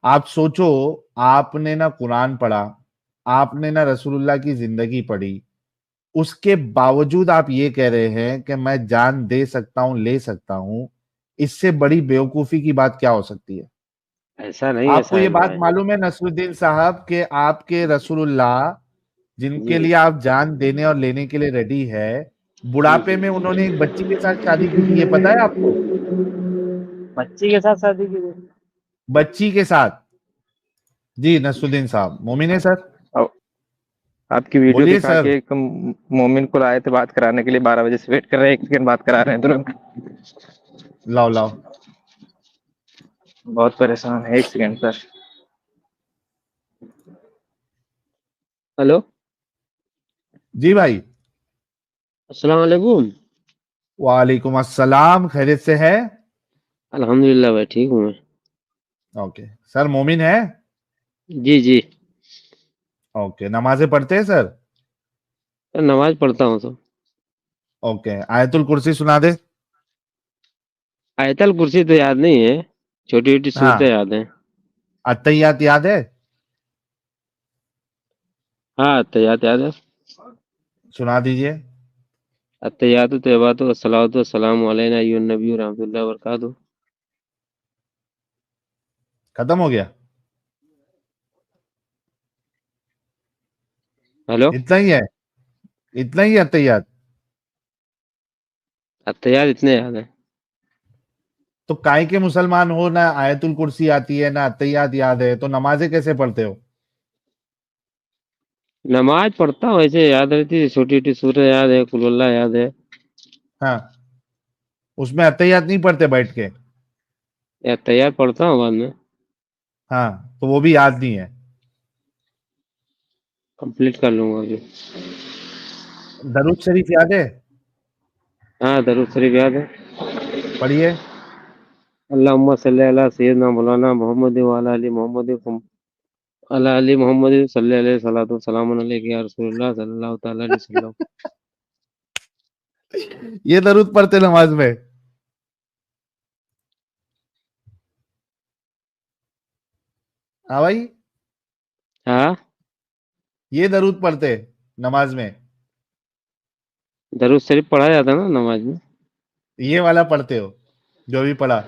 आप सोचो, आपने ना कुरान पढ़ा, आपने ना रसूलुल्लाह की जिंदगी पढ़ी, उसके बावजूद आप ये कह रहे हैं कि मैं जान दे सकता हूं, ले सकता हूं। इससे बड़ी बेवकूफी की बात क्या हो सकती है? ऐसा नहीं है आपको ये साहिल बात भाई। मालूम है नसरुद्दीन साहब के आपके रसूलुल्लाह जिनके जी लिए आप जान देने और लेने के लिए रेडी है, जी बुढ़ापे जी। में उन्होंने एक बच्ची के साथ शादी की थी, ये पता है आपको? बच्ची के साथ शादी की थी? बच्ची के साथ। जी नसरुद्दीन साहब, मोमिन है सर? अब आपकी वीडियो बोलिए दिखा सर। के एक मोमिन को लाए थे बात कराने के लिए, 12 बजे से वेट कर रहे हैं, 1 सेकंड बात करा रहे हैं तुरंत। लाओ लाओ। बहुत परेशान है, 1 सेकंड सर। हेलो। जी भाई। अस्सलाम वालेकुम। वालेकुम अस्सलाम, खैरियत से है? अल्हम्दुलिल्लाह भाई, ठीक हूँ मैं। ओके सर, मोमिन है? जी जी। ओके, नमाजें पढ़ते हैं सर? सर नमाज पढ़ता हूँ तो। ओके, आयतुल कुर्सी सुना दे। आयतल कुर्सी तो याद नहीं है, छोटी छोटी सूरतें हाँ। याद हैं। अत्तहियात याद है? हाँ तैयात याद है। सुना दीजिए। अत्तहियातु तैयबातु अस्सलातु वस्सलामु अलैना अय्युहन नबिय्यु रहमतुल्लाहि व बरकातुहू। खत्म हो गया? हेलो। इतना ही है? इतना ही है अत्तहियात? अत्तहियात इतने याद है। तो काय के मुसलमान हो, ना आयतुल कुर्सी आती है ना अत्तहियात याद है, तो नमाजें कैसे पढ़ते हो? नमाज पढ़ता हूँ, ऐसे याद रहती है, छोटी छोटी सूरतें याद है, कुल अल्लाह याद है। हाँ। उसमें अत्तहियात नहीं पढ़ते बैठ के? या तैयार पढ़ता हूँ बाद में। हाँ, तो वो भी याद नहीं है? कंप्लीट कर लूंगा अभी। दरूद शरीफ याद है? हाँ दरूद शरीफ याद है। पढ़िए। अल्लाहुम्मा सल्ली अला सय्यिदना मौलाना मोहम्मद व अला आलि मोहम्मद अला आलि मोहम्मद सल्ली अलैहि सलातु सलामुन अलैका या रसूलुल्लाह सल्लल्लाहु तआला अलैहि वसल्लम। ये दरूद पढ़ते नमाज में? हाँ भाई। हाँ ये दरूद पढ़ते नमाज में? दरूद शरीफ पढ़ा जाता है ना नमाज में। ये वाला पढ़ते हो जो भी पढ़ा?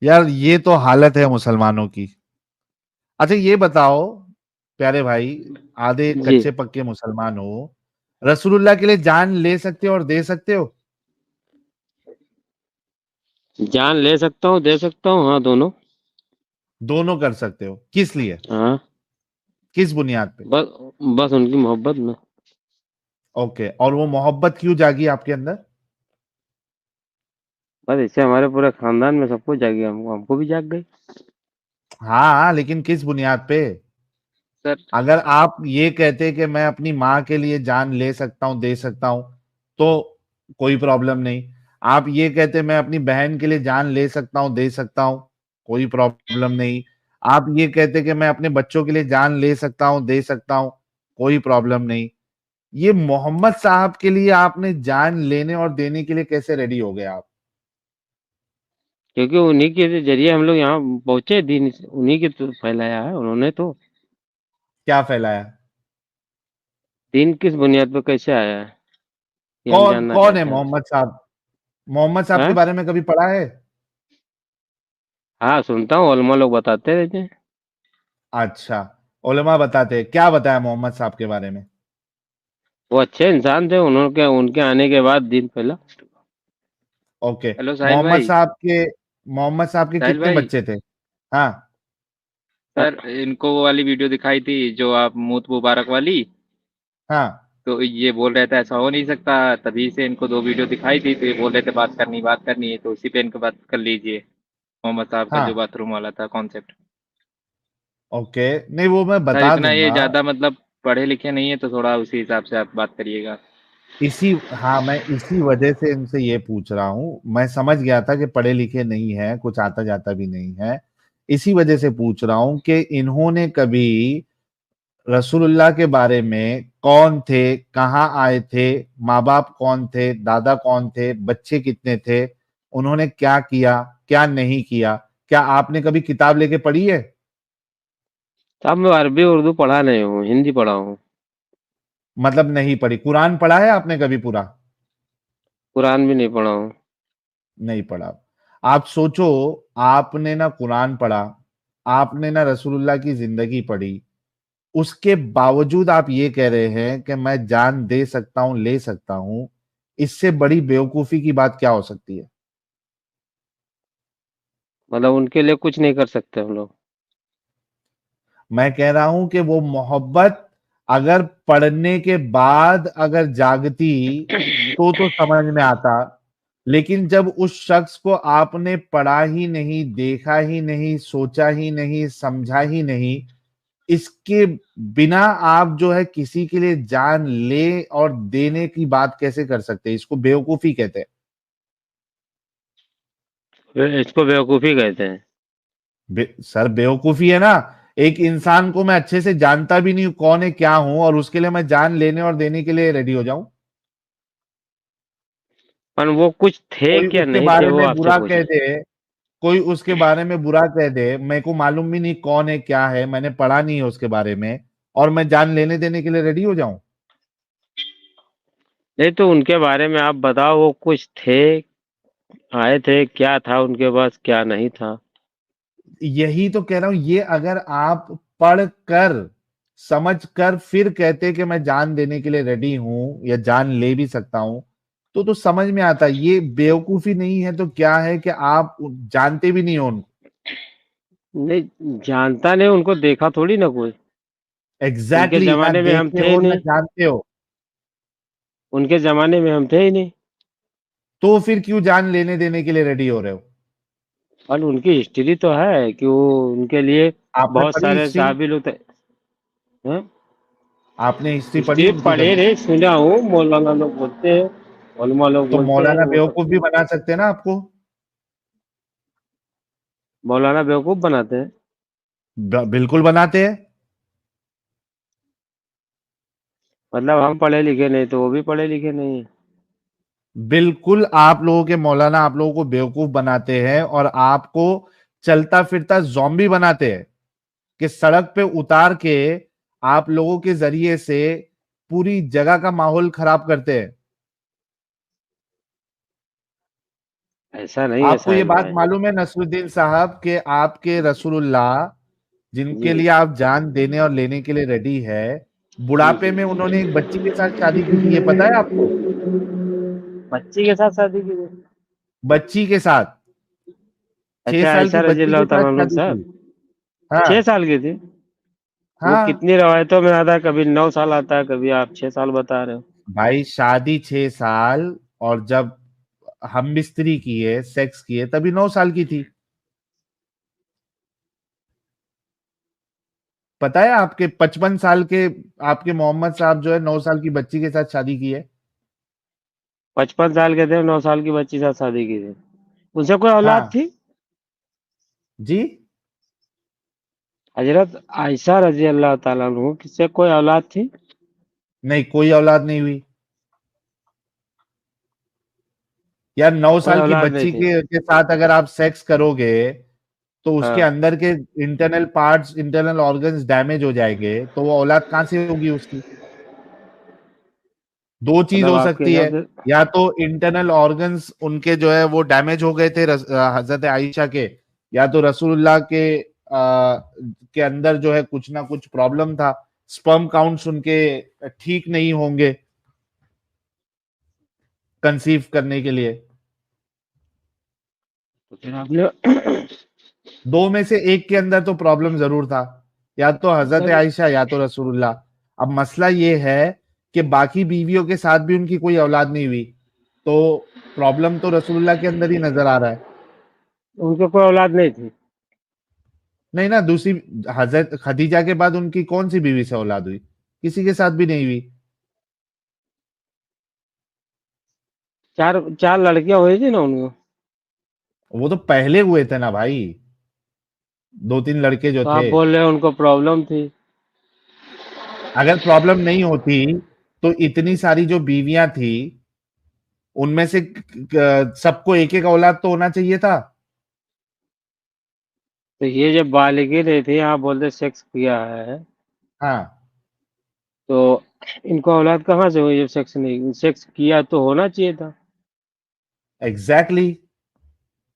यार ये तो हालत है मुसलमानों की। अच्छा ये बताओ प्यारे भाई, आधे जी। कच्चे पक्के मुसलमान हो, रसूलुल्लाह के लिए जान ले सकते हो और दे सकते हो? जान ले सकता हूँ, दे सकता हूँ, हाँ दोनों। दोनों कर सकते हो, किस लिए? हाँ। किस बुनियाद पे? बस बस उनकी मोहब्बत में। ओके, और वो मोहब्बत क्यों जागी आपके अंदर? बस इससे हमारे पूरे खानदान में सबको जाग गया, हमको भी जाग गई। हाँ लेकिन किस बुनियाद पे? सर। अगर आप ये कहते कि मैं अपनी माँ के लिए जान ले सकता हूँ, दे सकता हूँ, तो कोई प्रॉब्लम नहीं। आप ये कहते मैं अपनी बहन के लिए जान ले सकता हूँ, दे सकता हूँ, कोई प्रॉब्लम नहीं। आप ये कहते कि मैं अपने बच्चों के लिए जान ले सकता हूँ, दे सकता हूँ, कोई प्रॉब्लम नहीं। ये मोहम्मद साहब के लिए आपने जान लेने और देने के लिए कैसे रेडी हो गए आप? क्योंकि उन्हीं के जरिए हम लोग यहाँ पहुंचे, दीन उन्हीं के तो फैलाया है उन्होंने तो। क्या फैलाया? दीन किस बुनियाद पर कैसे आया है, ये हम कौन जानना कौन है चाहते हैं आपसे। मोहम्मद साहब? मोहम्मद साहब के हाँ। बारे में कभी पढ़ा है? हाँ सुनता हूँ, उलमा लोग बताते रहते हैं। अच्छा, उलमा बताते हैं, क्या बताया मोहम्मद साहब के बारे में? वो अच्छे इंसान थे, उन्होंने उनके आने के बाद दीन फैला। ओके। हेलो साहिल मोहम्मद भाई। साहब के मोहम्मद साहब के साहिल कितने भाई। बच्चे थे? हाँ। सर इनको वो वाली वीडियो दिखाई थी जो आप मूत मुबारक वाली, हाँ। तो ये बोल रहे थे ऐसा हो नहीं सकता, तभी से इनको 2 वीडियो दिखाई थी, तो ये बोल रहे थे बात करनी है, तो उसी पे इनको बात कर लीजिए। मोहम्मद साहब का जो हाँ। बाथरूम वाला था कॉन्सेप्ट। ओके, नहीं वो मैं सर बता इतना ये दूंगा। ज्यादा मतलब पढ़े लिखे नहीं है, तो थोड़ा उसी हिसाब से आप बात करिएगा। इसी हाँ, मैं इसी वजह से इनसे ये पूछ रहा हूँ। मैं समझ गया था कि पढ़े लिखे नहीं है, कुछ आता जाता भी नहीं है। इसी वजह से पूछ रहा हूँ कि इन्होंने कभी रसूलुल्लाह के बारे में, कौन थे, कहाँ आए थे, माँ बाप कौन थे, दादा कौन थे, बच्चे कितने थे, उन्होंने क्या किया, क्या नहीं किया, क्या आपने कभी किताब लेके पढ़ी है? साहब मैं अरबी उर्दू पढ़ा नहीं हूँ, हिंदी पढ़ा हूँ। मतलब नहीं पढ़ी। कुरान पढ़ा है आपने कभी पूरा? कुरान भी नहीं पढ़ा हूँ। नहीं पढ़ा। आप सोचो, आपने ना कुरान पढ़ा, आपने ना रसूलुल्लाह की जिंदगी पढ़ी, उसके बावजूद आप ये कह रहे हैं कि मैं जान दे सकता हूं, ले सकता हूं। इससे बड़ी बेवकूफी की बात क्या हो सकती है? मतलब उनके लिए कुछ नहीं कर सकते हम लोग। मैं कह रहा हूं कि वो मोहब्बत अगर पढ़ने के बाद अगर जागती तो समझ में आता। लेकिन जब उस शख्स को आपने पढ़ा ही नहीं, देखा ही नहीं, सोचा ही नहीं, समझा ही नहीं, इसके बिना आप जो है किसी के लिए जान ले और देने की बात कैसे कर सकते हैं? इसको बेवकूफी कहते हैं। इसको बेवकूफ़ी कहते हैं। सर बेवकूफी है ना। एक इंसान को मैं अच्छे से जानता भी नहीं हूं कौन है क्या हूं, और उसके लिए मैं जान लेने और देने के लिए रेडी हो जाऊं। पर वो कुछ थे कोई क्या उसके नहीं थे बारे वो में आपसे बुरा पूछ कह रहे। दे, कोई उसके बारे में बुरा कह दे, मेरे को मालूम भी नहीं कौन है क्या है, मैंने पढ़ा नहीं है उसके बारे में, और मैं जान लेने देने के लिए रेडी हो जाऊं। नहीं तो उनके बारे में आप बताओ, वो कुछ थे, आए थे, क्या था उनके पास, क्या नहीं था? यही तो कह रहा हूं, ये अगर आप पढ़ कर समझ कर फिर कहते कि मैं जान देने के लिए रेडी हूं या जान ले भी सकता हूं, तो समझ में आता। ये बेवकूफी नहीं है तो क्या है कि आप जानते भी नहीं हो उनको। नहीं, जानता नहीं, उनको देखा थोड़ी ना कोई। उनके एग्जैक्टली ना ज़माने में हम देखे थे ही हो ना नहीं। जानते हो। उनके ज़माने में हम थे ही नहीं। तो फिर क्यों जान लेने देने के लिए रेडी हो रहे हो? और उनकी हिस्ट्री तो है कि वो उनके लिए आपने बहुत पढ़ी सारे हिस्ट्री? साहबी लोग थे। हैं? आपने हिस्ट्री पढ़ी हिस्ट्री उनकी पढ़े कभी? नहीं, सुना हूँ, मौलाना लोग बोलते हैं, उलमा लोग तो बोलते हैं मौलाना वो सब बेवकूफ भी सुना। बना सकते हैं ना आपको। मौलाना बेवकूफ़ बनाते हैं। बिल्कुल बनाते हैं। मतलब हम पढ़े लिखे नहीं तो वो भी पढ़े लिखे नहीं है। बिल्कुल आप लोगों के मौलाना आप लोगों को बेवकूफ बनाते हैं और आपको चलता फिरता जॉम्बी बनाते हैं, कि सड़क पे उतार के आप लोगों के जरिए से पूरी जगह का माहौल खराब करते हैं। ऐसा नहीं है आपको ये साहिल बात भाई। मालूम है नसरुद्दीन साहब के आपके रसूलुल्लाह जी। जिनके लिए आप जान देने और लेने के लिए रेडी है, जी बुढ़ापे जी। में उन्होंने एक बच्ची के साथ शादी की थी, ये पता है आपको? बच्ची के साथ शादी की थी? बच्ची के साथ, छह अच्छा, साल ऐसा की रजी बच्ची अल्लाह के साथ तआला अन्हु शादी साहब। की। हाँ। 6 साल की थी? वो हाँ कितनी रवायतों में आता है, कभी 9 साल आता है, कभी आप 6 साल बता रहे हो। भाई, शादी 6 साल, और जब हम बिस्तरी किए, सेक्स किए, तभी 9 साल की थी। पता है आपके 55 साल के आपके मोहम्मद साहब जो है 9 साल की बच्ची के साथ शादी की है। 55 साल के थे, 9 साल की बच्ची के साथ शादी की थी? उनसे कोई औलाद हाँ थी? जी। हजरत आयशा रजी अल्लाह तआला अन्हु किससे कोई औलाद थी? नहीं, कोई औलाद नहीं हुई। यार, नौ कोई साल की औलाद नहीं बच्ची थी। के साथ अगर आप सेक्स करोगे तो उसके हाँ। अंदर के internal parts, internal organs damage हो जाएंगे, तो वो औलाद कहां से होगी उसकी? दो चीज मतलब हो आपके सकती है। हिसाब से। या तो इंटरनल ऑर्गन्स उनके जो है वो डैमेज हो गए थे हजरत आयशा के, या तो रसूलुल्लाह के अंदर जो है कुछ ना कुछ प्रॉब्लम था, स्पर्म काउंट्स उनके ठीक नहीं होंगे कंसीव करने के लिए। तो फिर आपने दो में से एक के अंदर तो प्रॉब्लम जरूर था, या तो हजरत सर, आयशा या तो रसूलुल्लाह। अब मसला ये है कि बाकी बीवियों के साथ भी उनकी कोई औलाद नहीं हुई, तो प्रॉब्लम तो रसूलुल्लाह के अंदर ही नजर आ रहा है। उनके कोई औलाद नहीं थी? नहीं ना, दूसरी हजरत खदीजा के बाद उनकी कौन सी बीवी से औलाद हुई? किसी के साथ भी नहीं हुई। चार चार लड़कियां हुई थी ना उनको? वो तो पहले हुए थे ना भाई, दो तीन लड़के जो तो आप थे। बोल रहे हो उनको प्रॉब्लम थी? अगर प्रॉब्लम नहीं होती तो इतनी सारी जो बीवियां थी उनमें से सबको एक एक औलाद तो होना चाहिए था। तो ये जब बालिगे रहे थे, आप बोलते सेक्स किया है, हाँ तो इनको औलाद कहाँ से हुई? जब सेक्स किया तो होना चाहिए था। एग्जैक्टली exactly,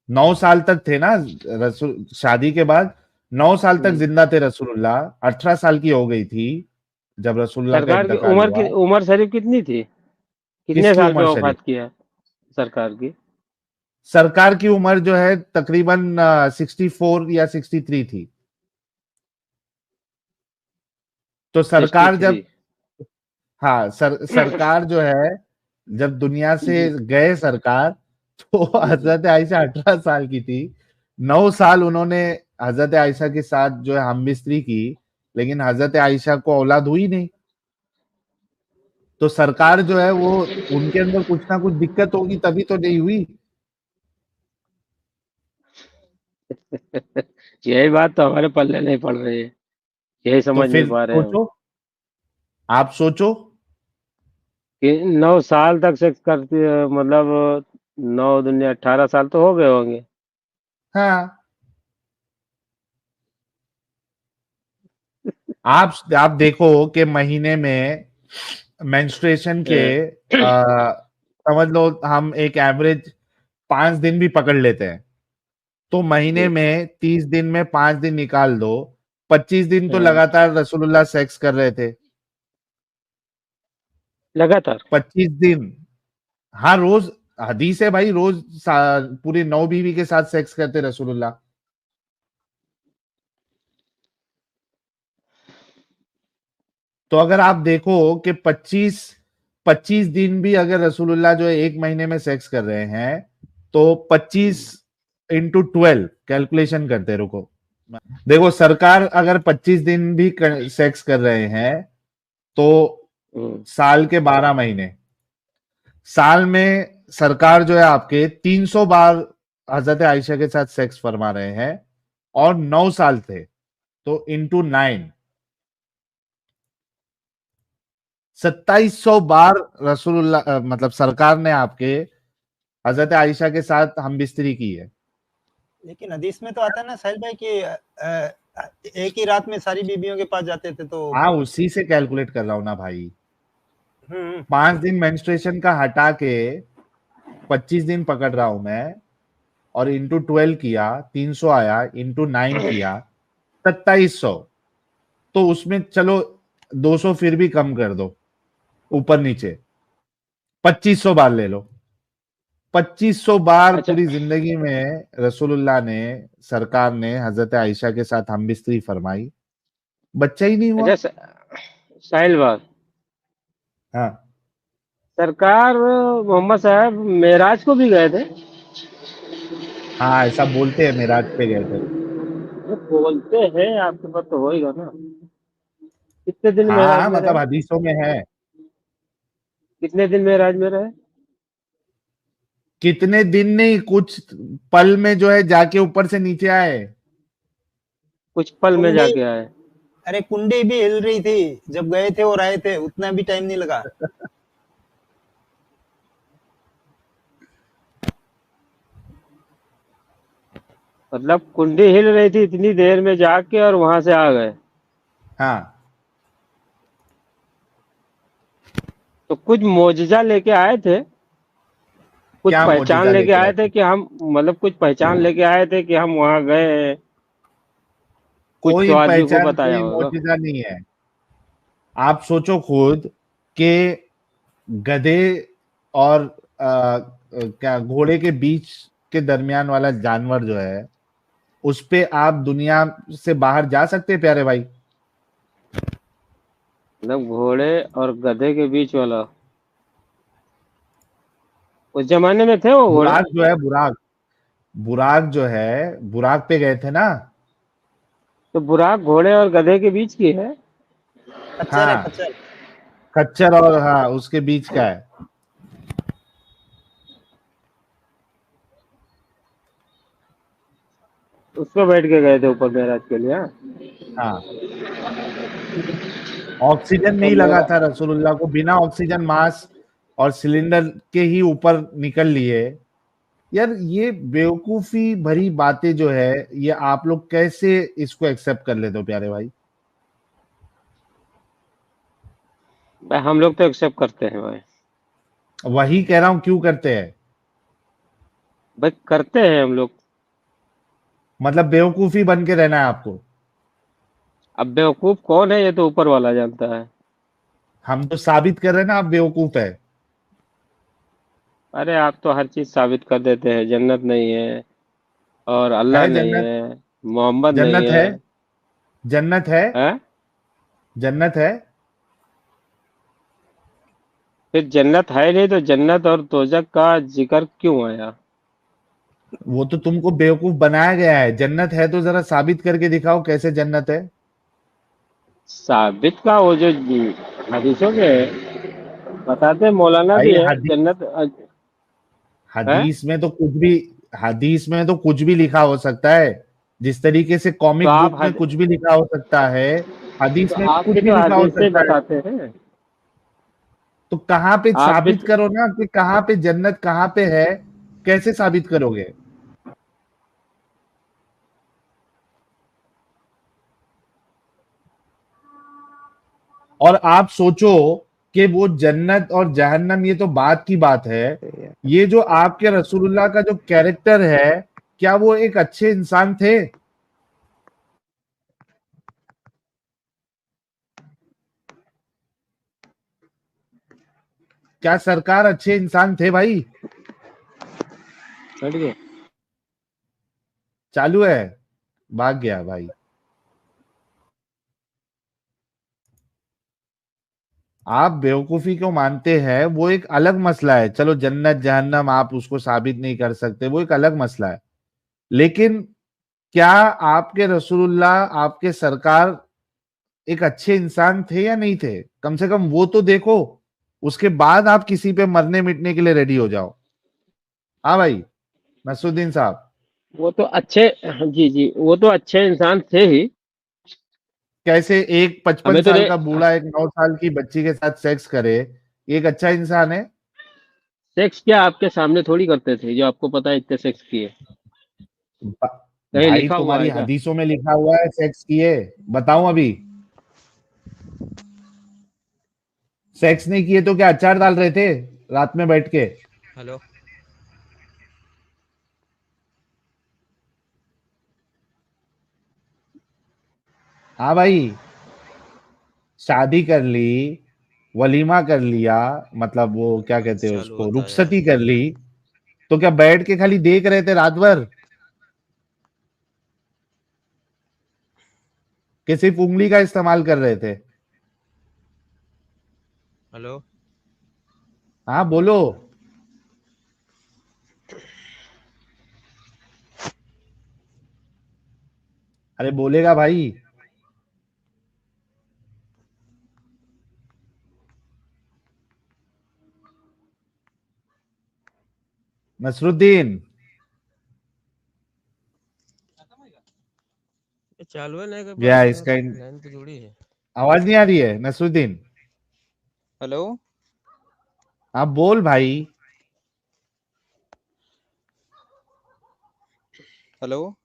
9 साल तक थे ना रसूल, शादी के बाद 9 साल तक हम्म। जिंदा थे रसूलुल्लाह। 18 साल की हो गई थी जब रसूलुल्लाह का सरकार की इंतकाल उम्र हुआ। उम्र शरीफ कितनी थी? कितने किसकी साल पे उम्र शरीफ? वफात किया सरकार की? सरकार की उम्र जो है तकरीबन 64 या 63 थी। तो सिक्सटी सरकार थ्री जब, हाँ सरकार जो है जब दुनिया से गए सरकार, तो हजरत आयशा 18 साल की थी। 9 साल उन्होंने हजरत आयशा के साथ जो है हमबिस्तरी की, लेकिन हजरत आयशा को औलाद हुई नहीं। तो सरकार जो है वो, उनके अंदर कुछ ना कुछ दिक्कत होगी तभी तो नहीं हुई। यही बात तो हमारे पल्ले नहीं पड़ रही है, यही तो समझ नहीं फिर पा रहे हम सोचो, आप सोचो। कि 9 साल तक सेक्स करती है, मतलब 9 दुनिया 18 साल तो हो गए होंगे। हाँ, आप देखो कि महीने में मेंस्ट्रुएशन के समझ लो हम एक एवरेज 5 दिन भी पकड़ लेते हैं, तो महीने जी। में 30 दिन में 5 दिन निकाल दो, 25 दिन तो हाँ, लगातार रसूलुल्लाह सेक्स कर रहे थे। लगातार। 25 दिन, हाँ रोज। हदीस है भाई, रोज पूरी 9 बीवी के साथ सेक्स करते रसूलुल्लाह। तो अगर आप देखो कि 25 दिन भी अगर रसूलुल्लाह जो है एक महीने में सेक्स कर रहे हैं, तो 25 × 12 कैलकुलेशन करते, रुको। देखो सरकार अगर 25 दिन भी सेक्स कर रहे हैं, तो हम्म। साल के 12 महीने, साल में सरकार जो है आपके 300 बार हजरत आयशा के साथ सेक्स फरमा रहे हैं, और 9 साल थे, तो इंटू 9, 2700 बार रसूलुल्लाह मतलब सरकार ने आपके हजरत आयशा के साथ हम बिस्तरी की है। लेकिन हदीस में तो आता है ना साहिल भाई कि एक ही रात में सारी बीबियों के पास जाते थे तो। हाँ, उसी से कैलकुलेट कर रहा हूं ना भाई। हम्म। 5 दिन मेंस्ट्रुएशन का हटा के 25 दिन पकड़ रहा हूं मैं, और इंटू 12 किया, 300 आया, इंटू 9 किया, 2700। तो उसमें चलो 200 फिर भी कम कर दो, ऊपर नीचे 2500 बार ले लो। 2500 बार अच्छा। पूरी जिंदगी में रसूलुल्लाह ने, सरकार ने हजरत आयशा के साथ हम बिस्तरी फरमाई, बच्चा ही नहीं हुआ। अच्छा, साहिल बात, हाँ सरकार मोहम्मद साहब मेराज को भी गए थे? हाँ, ऐसा बोलते हैं मेराज पे गए थे। वो बोलते हैं, आपके पास तो होएगा ना। कितने दिन हाँ मेराज हाँ, में मतलब रहे? हदीसों में है। कितने दिन मेराज में रहे? कितने दिन नहीं, कुछ पल में जो है जाके ऊपर से नीचे आए। कुछ पल में कुंडी, जाके आए? अरे कुंडी भी हिल रही थी जब गए थे और आए थे, उतना भी टाइम नहीं लगा। मतलब कुंडी हिल रही थी इतनी देर में जाके, और वहां से आ गए? हाँ, तो कुछ मोजजा लेके आए थे? कुछ क्या पहचान मोजिजा लेके लेके आए आए थे थे? कि हम, मतलब कुछ पहचान लेके आए थे कि हम वहां गए हैं? कुछ तो कोई आदमी को पहचान, बताया कोई होगा। मोजिजा नहीं है। आप सोचो खुद कि गधे और क्या घोड़े के बीच के दरमियान वाला जानवर जो है, उस पे आप दुनिया से बाहर जा सकते हैं प्यारे भाई? मतलब घोड़े और गधे के बीच वाला, उस जमाने में थे वो घोड़े? बुराक जो है, बुराक, बुराक जो है, बुराक पे गए थे ना। तो बुराक घोड़े और गधे के बीच की है? खच्चर है हाँ, खच्चर। खच्चर और हाँ उसके बीच का है। उस पर बैठ के गए थे ऊपर मेराज के लिए, हाँ? हाँ, ऑक्सीजन और नहीं लगा मेरा, था रसूलुल्लाह को, बिना ऑक्सीजन मास्क और सिलेंडर के ही ऊपर निकल लिए। यार ये बेवकूफी भरी बातें जो है, ये आप लोग कैसे इसको एक्सेप्ट कर लेते हो प्यारे भाई? भाई हम लोग तो एक्सेप्ट करते हैं भाई। वही कह रहा हूं, क्यों करते हैं? भाई करते हैं हम लोग। मतलब बेवकूफी बन के रहना है आपको? अब बेवकूफ कौन है ये तो ऊपर वाला जानता है। हम तो साबित कर रहे हैं ना आप बेवकूफ है। अरे आप तो हर चीज साबित कर देते हैं, जन्नत नहीं है और अल्लाह है नहीं जन्नत? है, मोहम्मद नहीं जन्नत है? है। जन्नत है? हैं? जन्नत है? फिर जन्नत है नहीं तो जन्नत और दोजख का जिक्र क्यों आया? वो तो तुमको बेवकूफ बनाया गया है। जन्नत है तो जरा साबित करके दिखाओ कैसे जन्नत है। साबित का वो जो हदीसों के बताते हैं, मौलाना भाई भी है हदीस, जन्नत है। हदीस में तो कुछ भी, हदीस में तो कुछ भी लिखा हो सकता है। जिस तरीके से तो कॉमिक आप बुक में कुछ भी लिखा हो सकता है, तो हदीस में भी आप भी कुछ भी तो लिखा हो हदीस से सकता है। बताते हैं। तो कहाँ पे आप भी साबित करो ना कि कहाँ पे जन्नत कहाँ पे है, कैसे साबित करोगे? और आप सोचो कि वो जन्नत और जहन्नम ये तो बात की बात है। ये जो आपके रसूलुल्लाह का जो कैरेक्टर है, क्या वो एक अच्छे इंसान थे? क्या सरकार अच्छे इंसान थे भाई? हट गए। चालू है? भाग गया भाई। आप बेवकूफी को मानते हैं वो एक अलग मसला है। चलो जन्नत जहन्नम आप उसको साबित नहीं कर सकते, वो एक अलग मसला है। लेकिन क्या आपके रसूलुल्लाह, आपके सरकार एक अच्छे इंसान थे या नहीं थे? कम से कम वो तो देखो, उसके बाद आप किसी पे मरने मिटने के लिए रेडी हो जाओ। हाँ भाई नसरुद्दीन साहब। वो तो अच्छे, जी जी, वो तो अच्छे इंसान थे ही। कैसे एक 55 हमें तो साल का बूढ़ा एक 9 साल की बच्ची के साथ सेक्स करे, ये एक अच्छा इंसान है? सेक्स क्या आपके सामने थोड़ी करते थे जो आपको पता है इतने सेक्स किए? भा- कहीं भाई लिखा हुआ तुम्हारी है क्या? हदीसों में लिखा हुआ है सेक्स किए? बताऊं अभी? सेक्स नहीं किए तो क्या अचार डाल रहे थे रात में बैठ के? हेलो। हाँ भाई, शादी कर ली, वलीमा कर लिया, मतलब वो क्या कहते हैं चालू उसको, होता है यार। रुखसती कर ली, तो क्या बैठ के खाली देख रहे थे रात भर कि सिर्फ उंगली का इस्तेमाल कर रहे थे? हेलो। हाँ बोलो। अरे बोलेगा भाई? नसरुद्दीन। ये चालू है नहीं, कोई या बंद है? इसका लाइन तो जुड़ी है। आवाज नहीं आ रही है नसरुद्दीन? हेलो। हाँ बोल भाई। हेलो।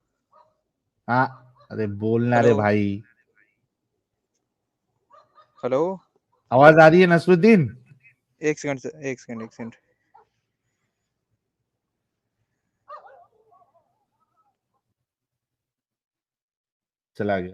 हाँ अरे बोलना रे हेलो। भाई। हेलो। आवाज आ रही है नसरुद्दीन? एक सेकंड से, एक सेकंड, एक सेकंड। चला गया।